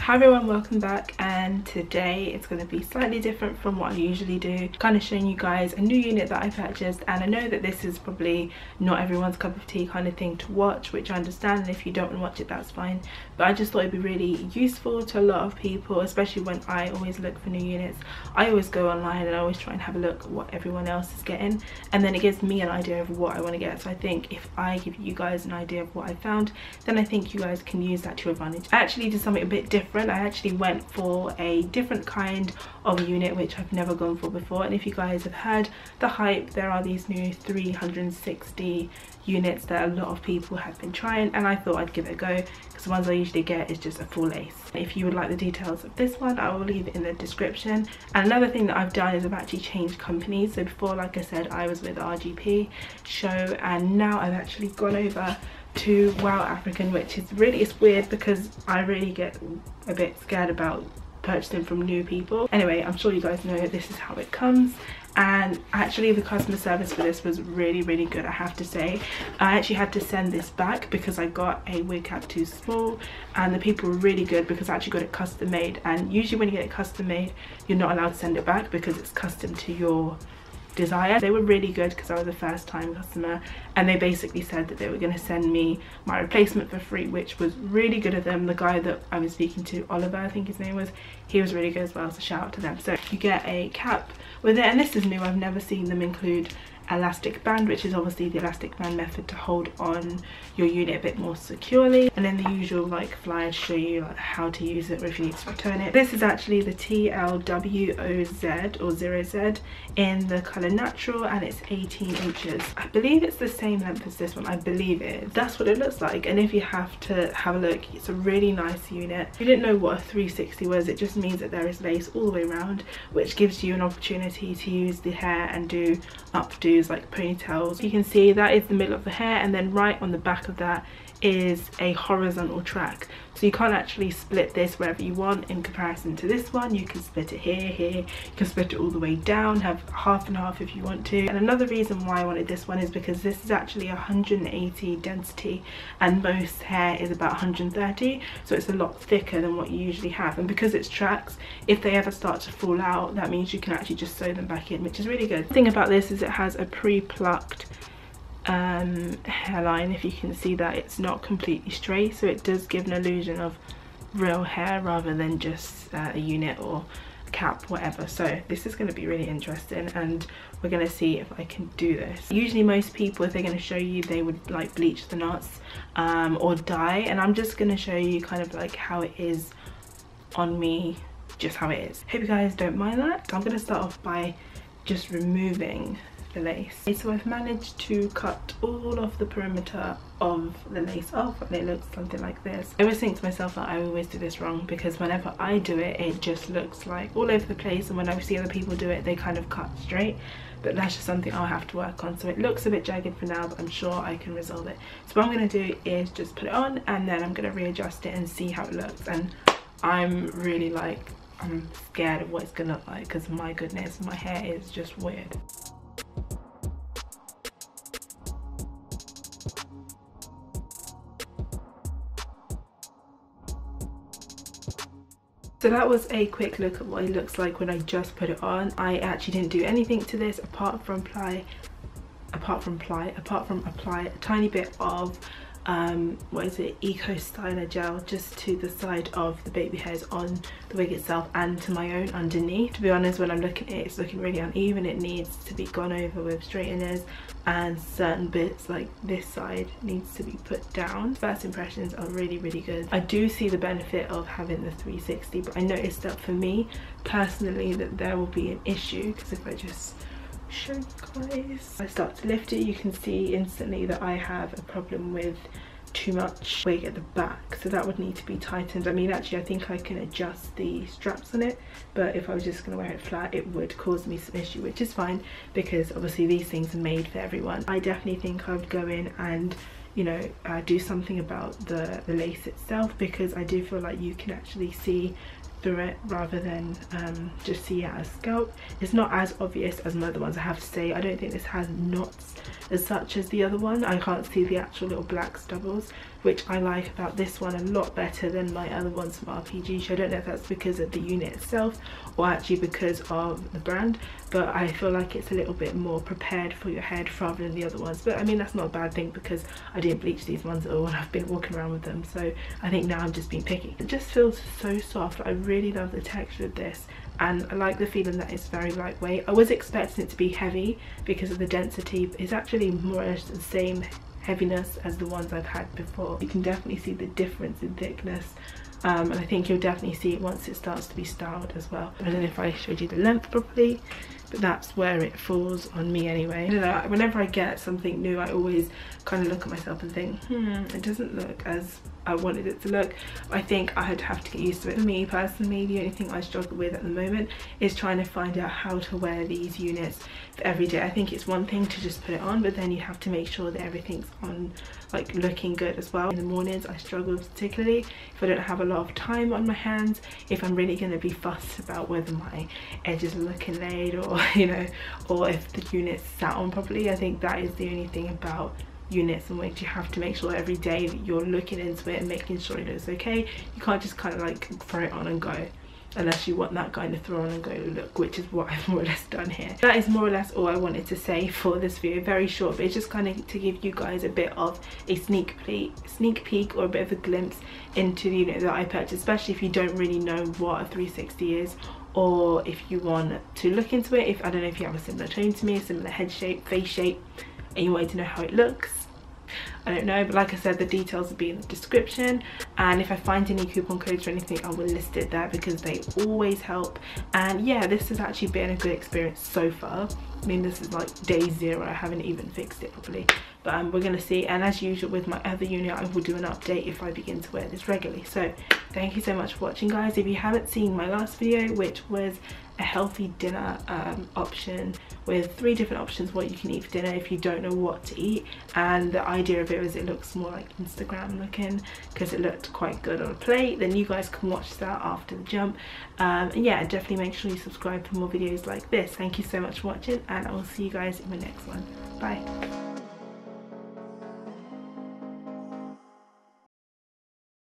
Hi everyone, welcome back, and today it's going to be slightly different from what I usually do, kind of showing you guys a new unit that I purchased. And I know that this is probably not everyone's cup of tea kind of thing to watch, which I understand, and if you don't want to watch it, that's fine, but I just thought it'd be really useful to a lot of people, especially when I always look for new units. I always go online and I always try and have a look at what everyone else is getting, and then it gives me an idea of what I want to get. So I think if I give you guys an idea of what I found, then I think you guys can use that to your advantage. I actually did something a bit different. I actually went for a different kind of unit which I've never gone for before, and if you guys have heard the hype, there are these new 360 units that a lot of people have been trying, and I thought I'd give it a go because the ones I usually get is just a full lace. If you would like the details of this one, I will leave it in the description. And another thing that I've done is I've actually changed companies. So before, like I said, I was with RGP show, and now I've actually gone over to WOWAFRICAN, which is really, it's weird because I really get a bit scared about purchasing from new people. Anyway, I'm sure you guys know this is how it comes, and actually the customer service for this was really good, I have to say. I actually had to send this back because I got a wig cap too small, and the people were really good because I actually got it custom made, and usually when you get it custom made you're not allowed to send it back because it's custom to your desire. They were really good because I was a first time customer, and they basically said that they were going to send me my replacement for free, which was really good of them. The guy that I was speaking to, Oliver I think his name was, he was really good as well, so shout out to them. So you get a cap with it, and this is new, I've never seen them include elastic band, which is obviously the elastic band method to hold on your unit a bit more securely, and then the usual like flyers show you like how to use it or if you need to return it. This is actually the TLW07 or 0Z in the color natural, and it's 18 inches. I believe it's the same length as this one, I believe it is. That's what it looks like, and if you have to have a look, it's a really nice unit. If you didn't know what a 360 was, it just means that there is lace all the way around, which gives you an opportunity to use the hair and do updos like ponytails. You can see that is the middle of the hair, and then right on the back of that is a horizontal track, so you can't actually split this wherever you want. In comparison to this one, you can split it here, you can split it all the way down, have half and half if you want to. And another reason why I wanted this one is because this is actually 180 density and most hair is about 130, so it's a lot thicker than what you usually have. And because it's tracks, if they ever start to fall out, that means you can actually just sew them back in, which is really good. The thing about this is it has a pre-plucked hairline. If you can see that, it's not completely straight, so it does give an illusion of real hair rather than just a unit or a cap, whatever. So this is going to be really interesting, and we're going to see if I can do this. Usually most people, if they're going to show you, they would like bleach the knots or dye, and I'm just going to show you kind of like how it is on me, just how it is. Hope you guys don't mind that. So I'm going to start off by just removing the lace. Okay, so I've managed to cut all of the perimeter of the lace off, and it looks something like this. I always think to myself that I always do this wrong because whenever I do it, it just looks like all over the place, and when I see other people do it, they kind of cut straight, but that's just something I'll have to work on. So it looks a bit jagged for now, but I'm sure I can resolve it. So what I'm going to do is just put it on, and then I'm going to readjust it and see how it looks. And I'm really like, I'm scared of what it's going to look like because my goodness, my hair is just weird. So that was a quick look at what it looks like when I just put it on. I actually didn't do anything to this apart from apply a tiny bit of what is it, eco styler gel just to the side of the baby hairs on the wig itself and to my own underneath. To be honest, when I'm looking at it, it's looking really uneven. It needs to be gone over with straighteners, and certain bits like this side needs to be put down. First impressions are really good. I do see the benefit of having the 360, but I noticed that for me personally that there will be an issue, because if I just show you guys, I start to lift it, you can see instantly that I have a problem with too much wig at the back, so that would need to be tightened. I mean, actually I think I can adjust the straps on it, but if I was just going to wear it flat, it would cause me some issue, which is fine because obviously these things are made for everyone. I definitely think I would go in and, you know, do something about the lace itself, because I do feel like you can actually see through it rather than just see it as scalp. It's not as obvious as my other ones, I have to say. I don't think this has knots as such as the other one. I can't see the actual little black stubbles, which I like about this one a lot better than my other ones from RPG. So I don't know if that's because of the unit itself or actually because of the brand, but I feel like it's a little bit more prepared for your head rather than the other ones. But I mean, that's not a bad thing because I didn't bleach these ones at all and I've been walking around with them, so I think now I'm just being picky. It just feels so soft. I really love the texture of this, and I like the feeling that it's very lightweight. I was expecting it to be heavy because of the density, but it's actually more or less the same heaviness as the ones I've had before. You can definitely see the difference in thickness, and I think you'll definitely see it once it starts to be styled as well. I don't know if I showed you the length properly, but that's where it falls on me anyway. I don't know, whenever I get something new, I always kind of look at myself and think, it doesn't look as I wanted it to look. I think I'd have to get used to it. For me personally, the only thing I struggle with at the moment is trying to find out how to wear these units for every day. I think it's one thing to just put it on, but then you have to make sure that everything's on, like, looking good as well. In the mornings I struggle particularly if I don't have a lot of time on my hands, if I'm really going to be fussed about whether my edges are looking laid or you know, or if the unit's sat on properly. I think that is the only thing about units and wigs. You have to make sure every day that you're looking into it and making sure it looks okay. You can't just kind of like throw it on and go, unless you want that kind of throw on and go look, which is what I've more or less done here. That is more or less all I wanted to say for this video. Very short, but it's just kind of to give you guys a bit of a sneak peek or a bit of a glimpse into the unit that I purchased, especially if you don't really know what a 360 is, or if you want to look into it. If I don't know if you have a similar tone to me, a similar head shape, face shape, and you wanted to know how it looks, I don't know. But like I said, the details will be in the description, and if I find any coupon codes or anything, I will list it there because they always help. And yeah, this has actually been a good experience so far. I mean, this is like day 0, I haven't even fixed it properly, but we're gonna see. And as usual with my other unit, I will do an update if I begin to wear this regularly. So thank you so much for watching, guys. If you haven't seen my last video, which was a healthy dinner option with 3 different options what you can eat for dinner if you don't know what to eat, and the idea of it was it looks more like Instagram looking because it looked quite good on a plate, then you guys can watch that after the jump. And yeah, definitely make sure you subscribe for more videos like this. Thank you so much for watching, and I will see you guys in my next one. Bye.